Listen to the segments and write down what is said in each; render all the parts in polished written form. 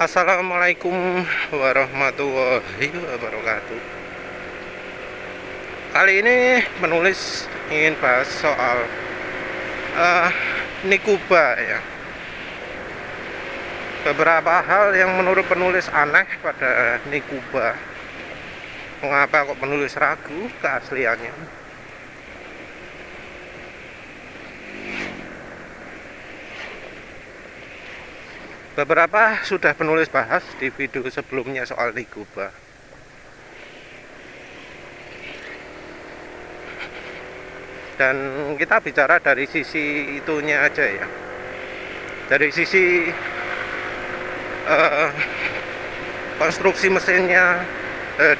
Assalamualaikum warahmatullahi wabarakatuh. Kali ini ingin bahas soal uh, Nikuba ya. Beberapa hal yang menurut penulis aneh pada Nikuba. Mengapa kok penulis ragu keasliannya? Beberapa sudah penulis bahas di video sebelumnya soal Nikuba. Dan kita bicara dari sisi itunya aja ya. Dari sisi konstruksi mesinnya,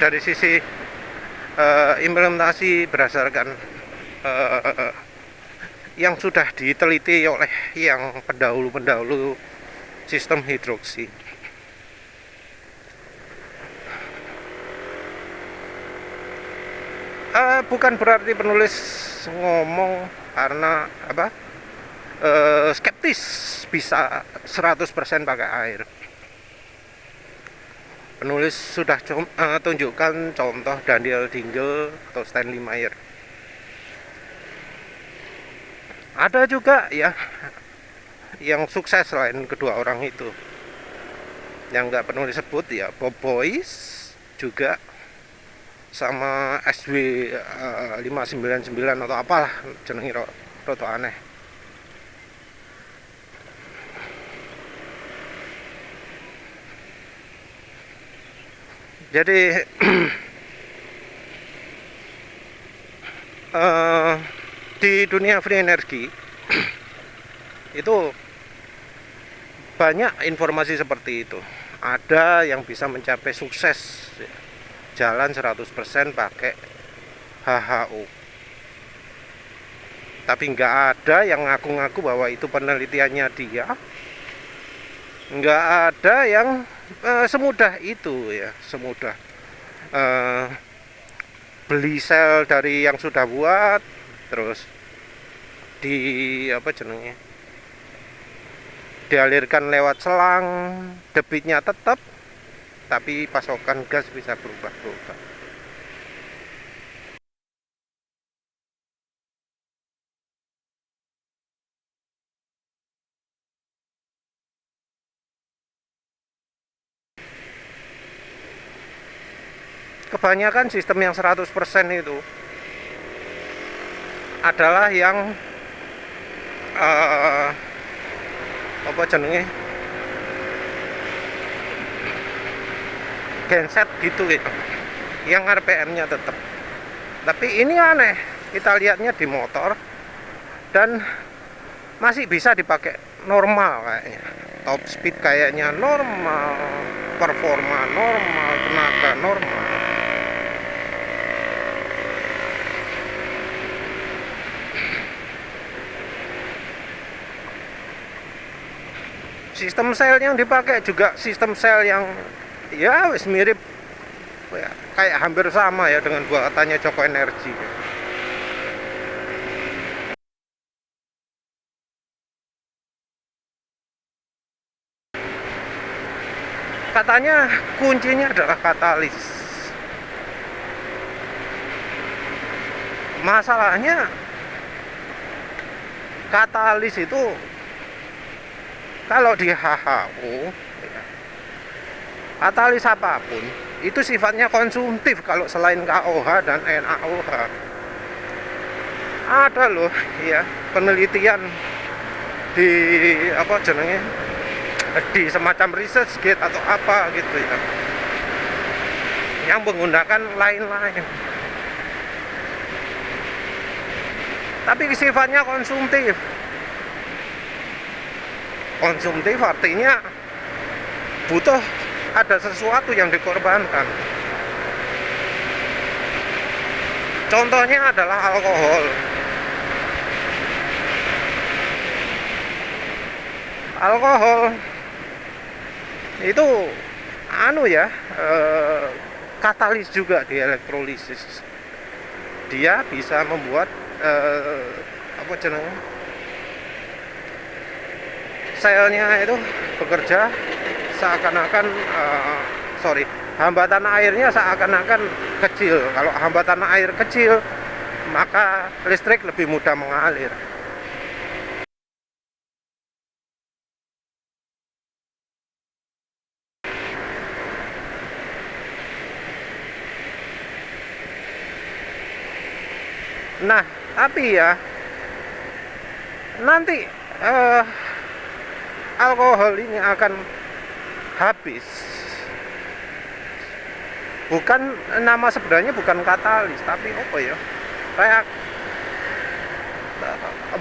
dari sisi implementasi berdasarkan yang sudah diteliti oleh yang pendahulu-pendahulu sistem hidroksi. Bukan berarti penulis ngomong karena skeptis bisa 100% pakai air. Penulis sudah tunjukkan contoh Daniel Dingle atau Stanley Meyer. Ada juga ya yang sukses selain kedua orang itu. Yang nggak penulis sebut ya Bob Boyce juga, sama SW 599 atau apalah jenengi roto aneh. Jadi di dunia free energy itu banyak informasi seperti itu. Ada yang bisa mencapai sukses jalan 100% pakai HHO. Tapi nggak ada yang ngaku-ngaku bahwa itu penelitiannya dia. Nggak ada yang semudah itu ya, semudah beli sel dari yang sudah buat, terus dialirkan lewat selang, debitnya tetap, tapi pasokan gas bisa berubah-ubah. Kebanyakan sistem yang 100% itu adalah yang genset gitu, yang RPM-nya tetap. Tapi ini aneh, kita lihatnya di motor dan masih bisa dipakai normal kayaknya. Top speed kayaknya normal, performa normal, tenaga normal. Sistem sel yang dipakai juga sistem sel yang ya wis mirip ya, kayak hampir sama ya dengan buatannya Joko Energi. Katanya kuncinya adalah katalis. Masalahnya katalis itu kalau di HHO ya, katalis apapun itu sifatnya konsumtif. Kalau selain KOH dan NaOH, ada loh ya penelitian di di semacam research gate atau apa gitu ya, yang menggunakan lain-lain, tapi sifatnya konsumtif. Konsumtif artinya butuh ada sesuatu yang dikorbankan. Contohnya adalah alkohol. Alkohol itu katalis juga di elektrolisis. Dia bisa membuat selnya itu bekerja seakan-akan sorry, hambatan airnya seakan-akan kecil. Kalau hambatan air kecil, maka listrik lebih mudah mengalir. Nah, tapi ya nanti alkohol ini akan habis. Bukan, nama sebenarnya bukan katalis, tapi apa ya? Kayak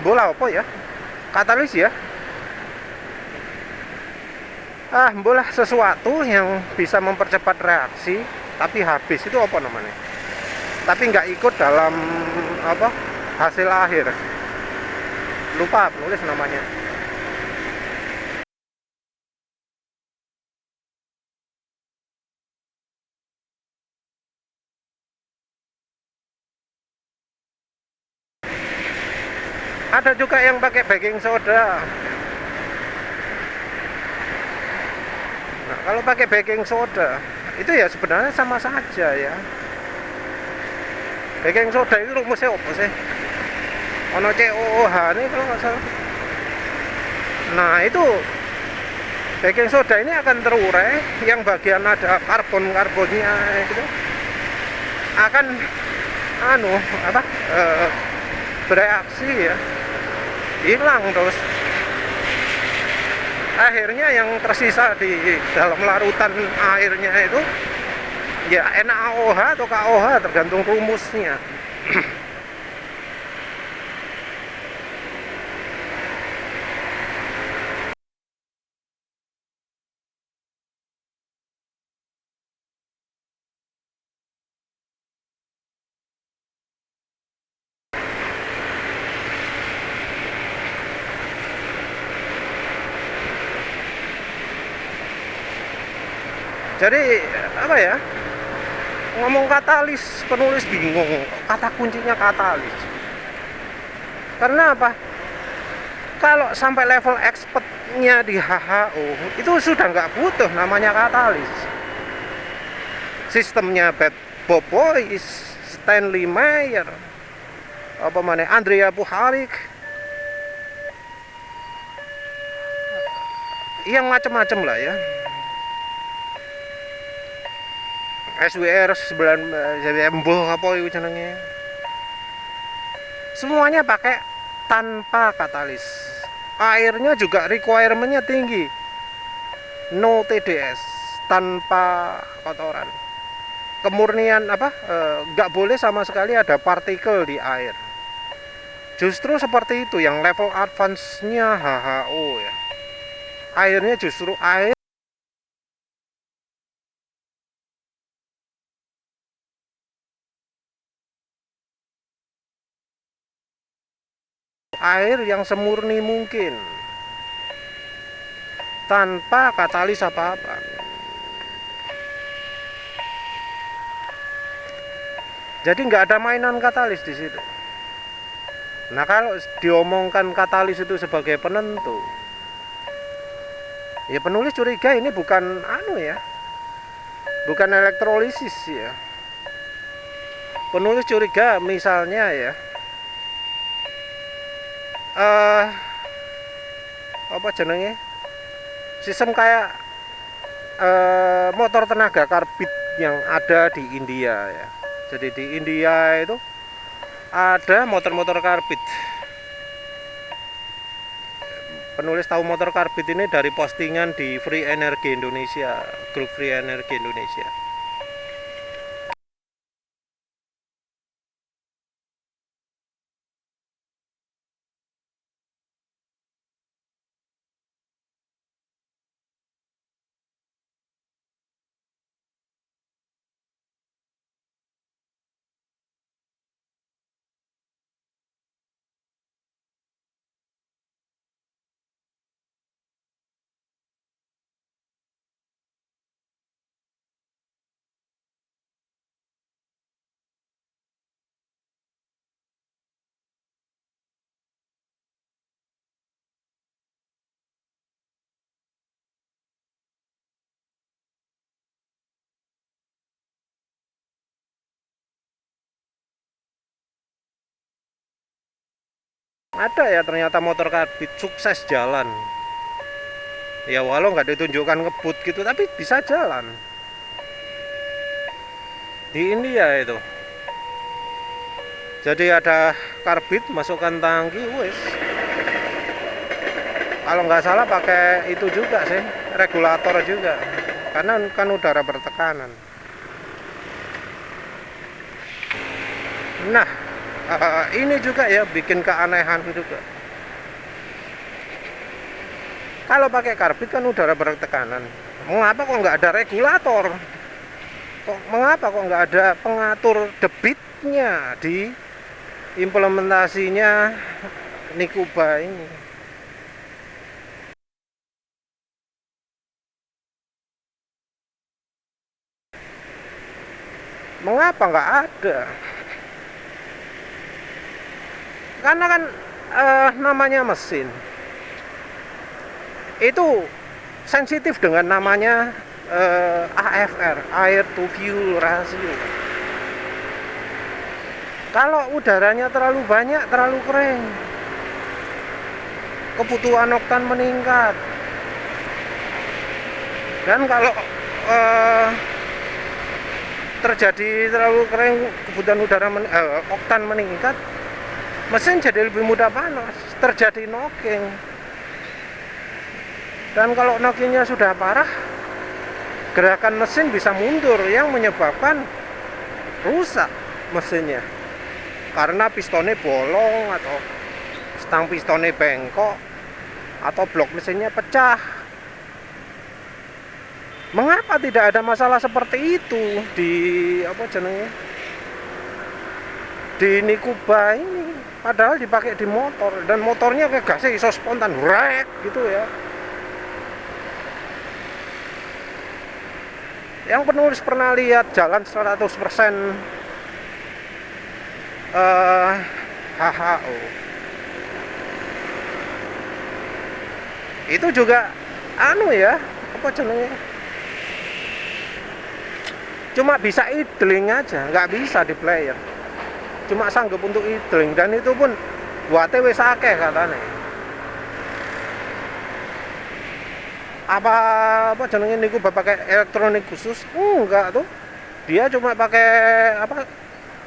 bola apa ya? Katalis ya? Bola sesuatu yang bisa mempercepat reaksi, tapi habis itu apa namanya? Tapi nggak ikut dalam apa hasil akhir. Lupa nulis namanya. Ada juga yang pakai baking soda. Nah, kalau pakai baking soda itu ya sebenarnya sama saja ya. Baking soda itu rumusnya apa sih? Ono COOH nih kalau nggak salah. Nah itu baking soda ini akan terurai, yang bagian ada karbonnya itu akan bereaksi ya, hilang terus. Akhirnya yang tersisa di dalam larutan airnya itu ya NaOH atau KOH tergantung rumusnya. Jadi apa ya, ngomong katalis, penulis bingung kata kuncinya katalis. Karena apa? Kalau sampai level expertnya di HHO itu sudah nggak butuh namanya katalis. Sistemnya Bob Boyce, Stanley Meyer, apa mana, Andrea Puharich, yang macam-macam lah ya. SWR 9 apa itu jenenge. Semuanya pakai tanpa katalis. Airnya juga requirementnya tinggi. No TDS, tanpa kotoran. Kemurnian nggak boleh sama sekali ada partikel di air. Justru seperti itu yang level advance-nya HHO ya. Airnya justru air yang semurni mungkin, tanpa katalis apa-apa. Jadi nggak ada mainan katalis di situ. Nah kalau diomongkan katalis itu sebagai penentu, ya penulis curiga ini bukan bukan elektrolisis ya. Penulis curiga misalnya ya, apa jenenge, sistem kayak motor tenaga karbit yang ada di India ya. Jadi di India itu ada motor-motor karbit. Penulis tahu motor karbit ini dari postingan di Free Energy Indonesia, grup Free Energy Indonesia. Ada ya ternyata motor karbit sukses jalan. Ya walau nggak ditunjukkan ngebut gitu, tapi bisa jalan. Di India itu. Jadi ada karbit, masukkan tangki, wes. Kalau nggak salah pakai itu juga sih, regulator juga. Karena kan udara bertekanan. Nah, ini juga ya bikin keanehan juga. Kalau pakai karbit kan udara bertekanan. Mengapa kok nggak ada regulator? Mengapa kok nggak ada pengatur debitnya di implementasinya Nikuba ini? Mengapa nggak ada? Karena kan namanya mesin itu sensitif dengan namanya AFR, air to fuel ratio. Kalau udaranya terlalu banyak, terlalu kering, kebutuhan oktan meningkat. Dan kalau terjadi terlalu kering, kebutuhan oktan meningkat, mesin jadi lebih mudah panas, terjadi knocking. Dan kalau knockingnya sudah parah, gerakan mesin bisa mundur yang menyebabkan rusak mesinnya. Karena pistonnya bolong atau stang pistonnya bengkok atau blok mesinnya pecah. Mengapa tidak ada masalah seperti itu di di Nikuba ini? Padahal dipakai di motor dan motornya gasnya iso spontan rek gitu ya. Yang penulis pernah lihat jalan 100% HHO. Itu juga cuma bisa idling aja, nggak bisa di player. Cuma sanggup untuk idling dan itu pun buatnya wis akeh katanya. Apa niku pakai elektronik khusus? Enggak tuh. Dia cuma pakai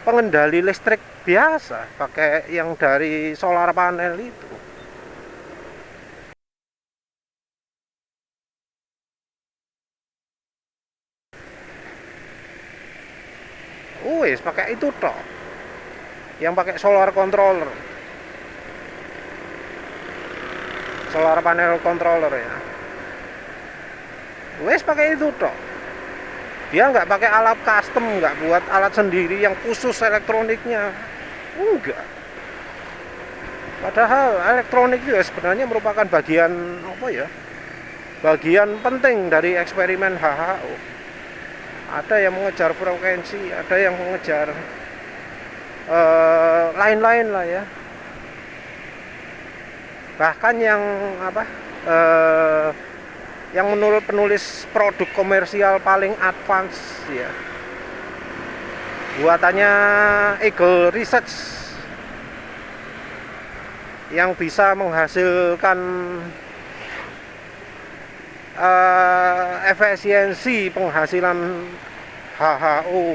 pengendali listrik biasa, pakai yang dari solar panel itu. Wis pakai itu toh. Yang pakai solar controller. Solar panel controller ya. Wes pakai itu toh. Dia nggak pakai alat custom, nggak buat alat sendiri yang khusus elektroniknya. Enggak. Padahal elektronik itu sebenarnya merupakan bagian bagian penting dari eksperimen HHO. Ada yang mengejar frekuensi, ada yang mengejar lain-lain lah ya. Bahkan yang yang menurut penulis produk komersial paling advance ya, buatannya Eagle Research yang bisa menghasilkan efisiensi penghasilan HHO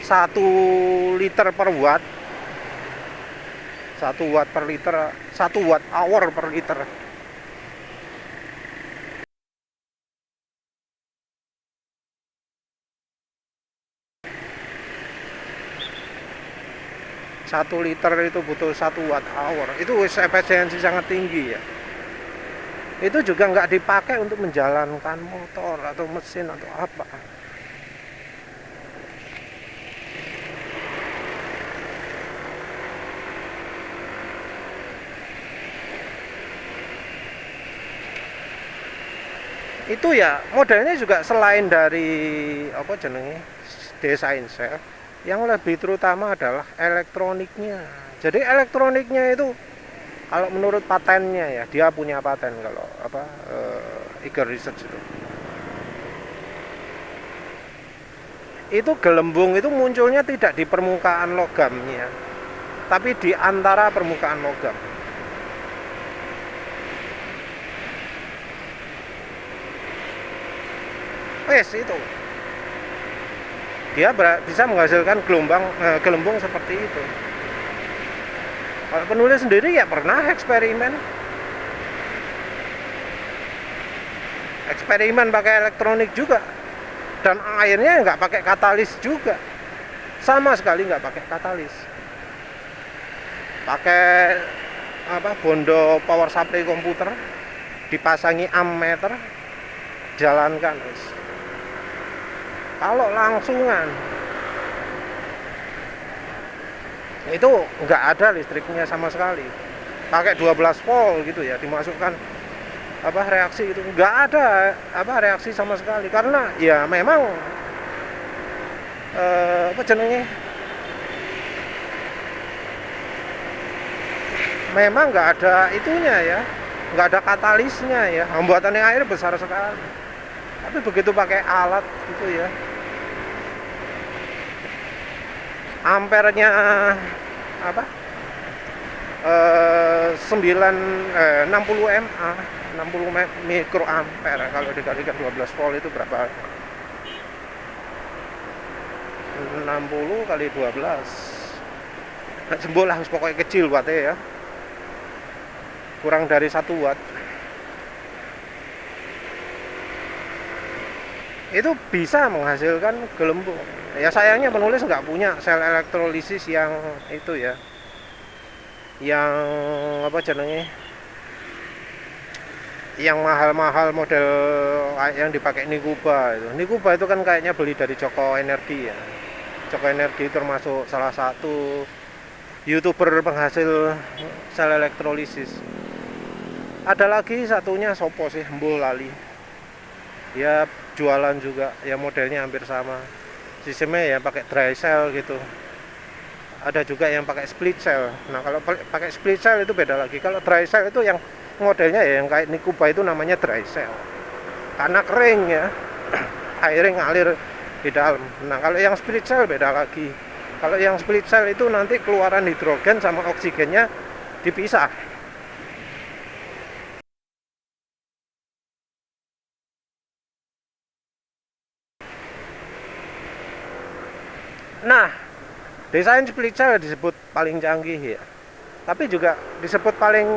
1 liter per watt, 1 watt per liter, 1 watt hour per liter. Satu liter itu butuh 1 watt hour. Itu efisiensi sangat tinggi ya. Itu juga nggak dipakai untuk menjalankan motor atau mesin atau apa. Itu ya modelnya juga selain dari desain sel, yang lebih terutama adalah elektroniknya. Jadi elektroniknya itu kalau menurut patennya ya, dia punya paten kalau Eagle Research itu gelembung itu munculnya tidak di permukaan logamnya, tapi di antara permukaan logam. Wes itu dia bisa menghasilkan gelembung seperti itu. Kalau penulis sendiri ya pernah eksperimen pakai elektronik juga, dan airnya nggak pakai katalis juga, sama sekali nggak pakai katalis, pakai bondo power supply komputer, dipasangi ammeter, jalankan. Kalau langsungan itu nggak ada listriknya sama sekali, pakai 12 volt gitu ya, dimasukkan reaksi itu nggak ada reaksi sama sekali, karena ya memang memang nggak ada itunya ya, nggak ada katalisnya ya, hambatannya air besar sekali. Tapi begitu pakai alat gitu ya, ampernya 60 mA, 60 mikroampere, kalau dikalikan 12 volt itu berapa? 60 kali 12 jembol lah, pokoknya kecil wattnya ya, kurang dari 1 watt. Itu bisa menghasilkan gelembung. Ya sayangnya penulis nggak punya sel elektrolisis yang itu ya, yang yang mahal-mahal model yang dipakai Nikuba itu. Nikuba itu kan kayaknya beli dari Joko Energi ya. Joko Energi termasuk salah satu YouTuber penghasil sel elektrolisis. Ada lagi satunya sopo sih, mbul lali. Ya jualan juga, ya modelnya hampir sama. Sistemnya ya pakai dry cell gitu. Ada juga yang pakai split cell. Nah, kalau pakai split cell itu beda lagi. Kalau dry cell itu yang modelnya ya yang kayak Nikuba itu namanya dry cell. Karena kering ya. Airnya ngalir di dalam. Nah, kalau yang split cell beda lagi. Kalau yang split cell itu nanti keluaran hidrogen sama oksigennya dipisah. Nah, desain split cell disebut paling canggih ya, tapi juga disebut paling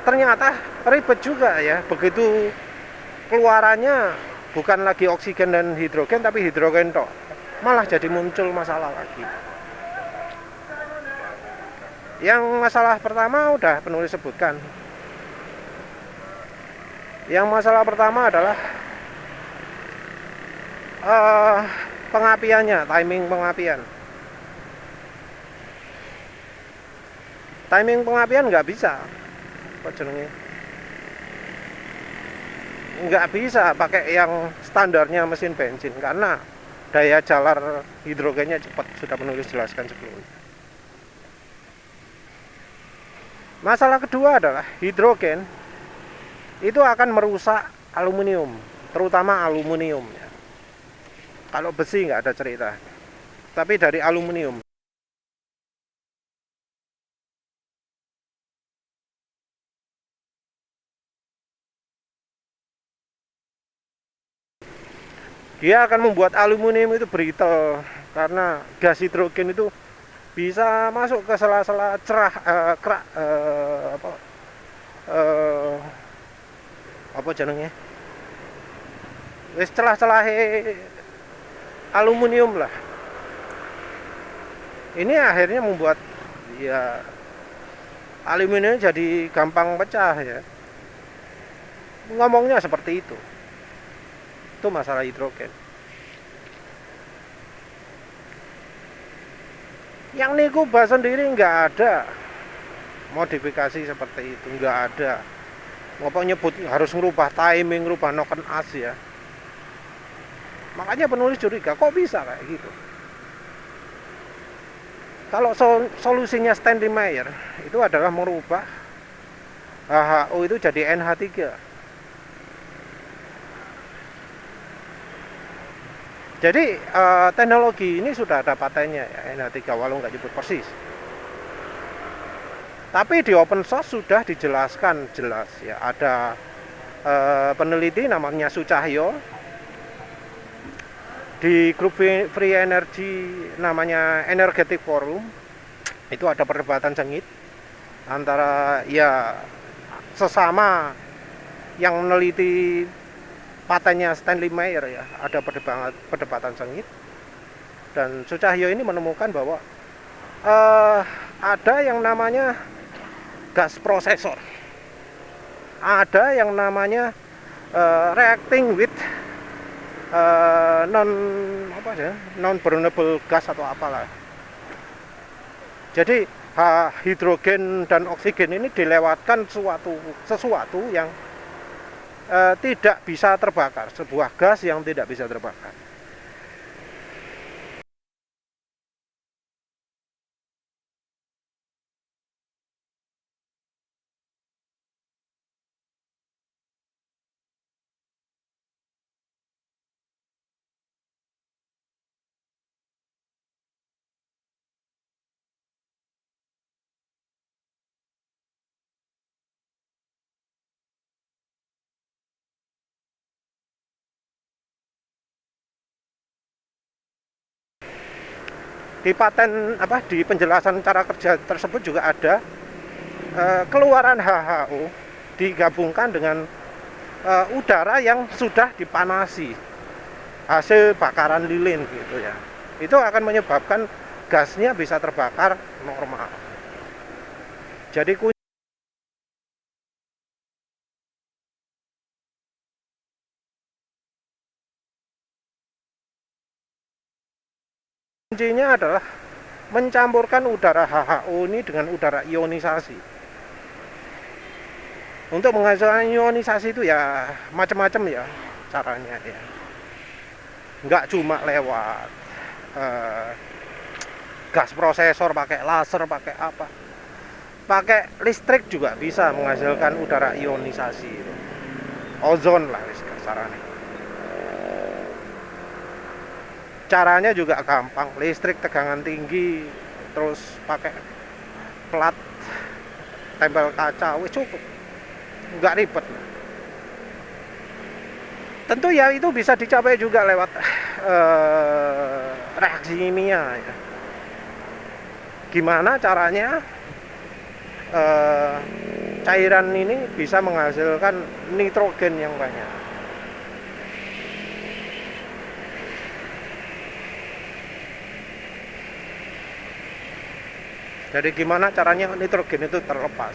ternyata ribet juga ya. Begitu keluarannya bukan lagi oksigen dan hidrogen, tapi hidrogen tok, malah jadi muncul masalah lagi. Yang masalah pertama udah penulis sebutkan. Yang masalah pertama adalah pengapiannya, timing pengapian. Timing pengapian nggak bisa, nggak bisa pakai yang standarnya mesin bensin, karena daya jalar hidrogennya cepat, sudah penulis jelaskan sebelumnya. Masalah kedua adalah hidrogen itu akan merusak aluminium, terutama aluminium. Kalau besi nggak ada cerita, tapi dari aluminium. Dia akan membuat aluminium itu brittle, karena gas hidrogen itu bisa masuk ke sela-sela kerak wis celah-celah aluminium lah. Ini akhirnya membuat ya aluminium jadi gampang pecah ya. Ngomongnya seperti itu. Itu masalah hidrogen. Yang Nikuba sendiri nggak ada modifikasi seperti itu, nggak ada. Ngapa nyebut harus ngerubah timing, ngerubah noken as ya. Makanya penulis curiga, kok bisa kayak gitu. Kalau solusinya Stanley Meyer itu adalah merubah HHO itu jadi NH3. Jadi teknologi ini sudah ada patennya ya, NH3 walau nggak nyebut persis. Tapi di open source sudah dijelaskan jelas ya, ada peneliti namanya Sucahyo di grup Free Energy namanya Energetic Forum. Itu ada perdebatan sengit antara ya sesama yang meneliti patennya Stanley Meyer ya, ada perdebatan sengit, dan Sucahyo ini menemukan bahwa ada yang namanya gas processor, ada yang namanya reacting with non burnable gas atau apalah. Jadi hidrogen dan oksigen ini dilewatkan sesuatu yang tidak bisa terbakar, sebuah gas yang tidak bisa terbakar. Di paten di penjelasan cara kerja tersebut juga ada keluaran HHO digabungkan dengan udara yang sudah dipanasi hasil bakaran lilin gitu ya. Itu akan menyebabkan gasnya bisa terbakar normal. Jadi kuncinya adalah mencampurkan udara HHO ini dengan udara ionisasi. Untuk menghasilkan ionisasi itu ya macam-macam ya caranya ya. Nggak cuma lewat gas prosesor, pakai laser, pakai apa. Pakai listrik juga bisa menghasilkan udara ionisasi. Ozon lah kasarannya. Caranya juga gampang, listrik tegangan tinggi, terus pakai plat tempel kaca, wis cukup, nggak ribet. Tentu ya itu bisa dicapai juga lewat reaksi kimia ya. Gimana caranya cairan ini bisa menghasilkan nitrogen yang banyak. Jadi gimana caranya nitrogen itu terlepas?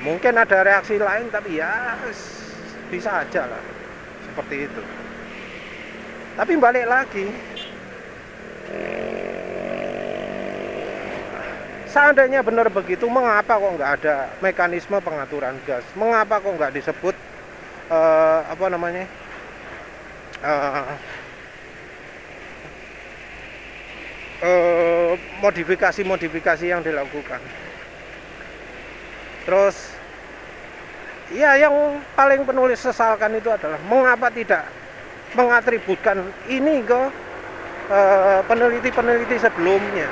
Mungkin ada reaksi lain, tapi ya bisa aja lah seperti itu. Tapi balik lagi, seandainya benar begitu, mengapa kok nggak ada mekanisme pengaturan gas? Mengapa kok nggak disebut modifikasi yang dilakukan? Terus ya yang paling penulis sesalkan itu adalah mengapa tidak mengatributkan ini ke peneliti-peneliti sebelumnya.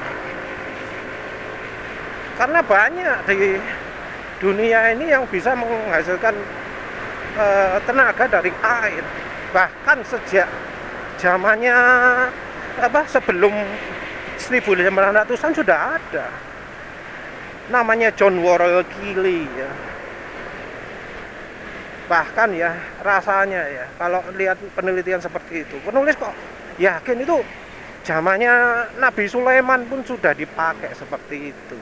Karena banyak di dunia ini yang bisa menghasilkan tenaga dari air. Bahkan sejak zamannya sebelum 1900-an sudah ada. Namanya John Worrell Keely ya. Bahkan ya rasanya ya kalau lihat penelitian seperti itu, penulis kok yakin itu zamannya Nabi Sulaiman pun sudah dipakai seperti itu.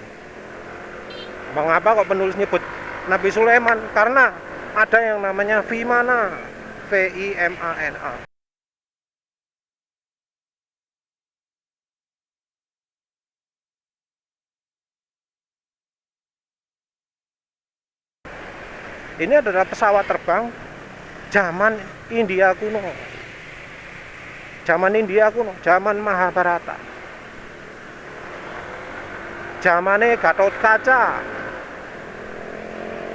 Mengapa kok penulis nyebut Nabi Sulaiman? Karena ada yang namanya Vimana, Vimana. Ini adalah pesawat terbang zaman India kuno. Zaman India kuno, zaman Mahabharata. Zamannya Gatotkaca.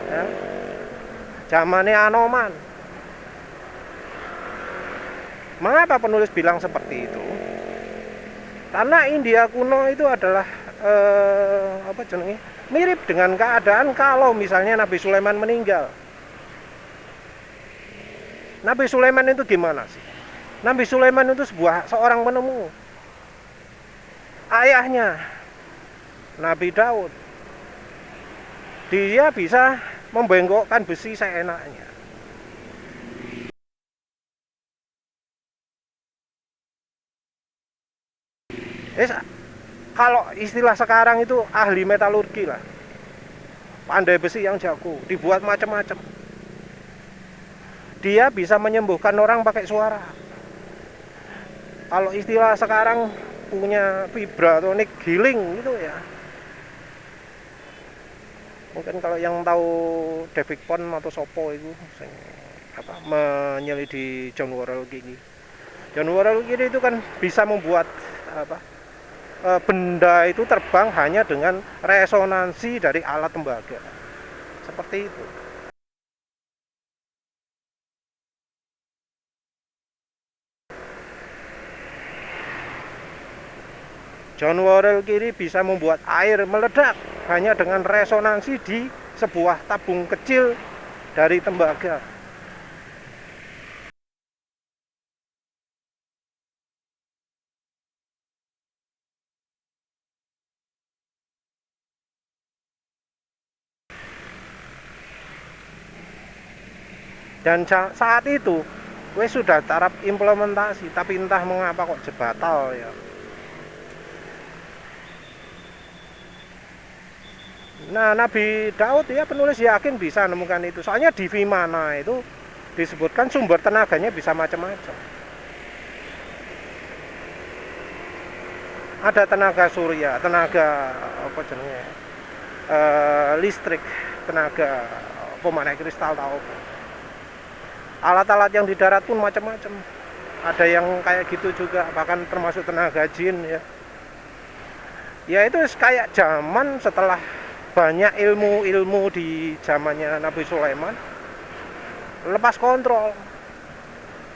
Ya. Zamannya Anoman. Mengapa penulis bilang seperti itu? Karena India kuno itu adalah apa jenenge? Mirip dengan keadaan kalau misalnya Nabi Sulaiman meninggal. Nabi Sulaiman itu gimana sih? Nabi Sulaiman itu seorang penemu. Ayahnya Nabi Daud, dia bisa membengkokkan besi seenaknya. Kalau istilah sekarang itu ahli metalurgi lah, pandai besi yang jago, dibuat macam-macam. Dia bisa menyembuhkan orang pakai suara. Kalau istilah sekarang punya vibratronic healing gitu ya. Mungkin kalau yang tahu David Pond atau Sopo itu menyelidiki John Worrell gini. John Worrell gini itu kan bisa membuat benda itu terbang hanya dengan resonansi dari alat tembaga. Seperti itu. John Worrell kiri bisa membuat air meledak hanya dengan resonansi di sebuah tabung kecil dari tembaga. Dan saat itu wes sudah taraf implementasi, tapi entah mengapa kok batal ya. Nah, Nabi Daud ya penulis yakin bisa menemukan itu. Soalnya di Vimana itu disebutkan sumber tenaganya bisa macam-macam. Ada tenaga surya, tenaga apa jenisnya, listrik, tenaga pemanah kristal tahu. Alat-alat yang di darat pun macam-macam. Ada yang kayak gitu juga, bahkan termasuk tenaga jin ya. Ya itu kayak zaman setelah banyak ilmu-ilmu di zamannya Nabi Sulaiman lepas kontrol.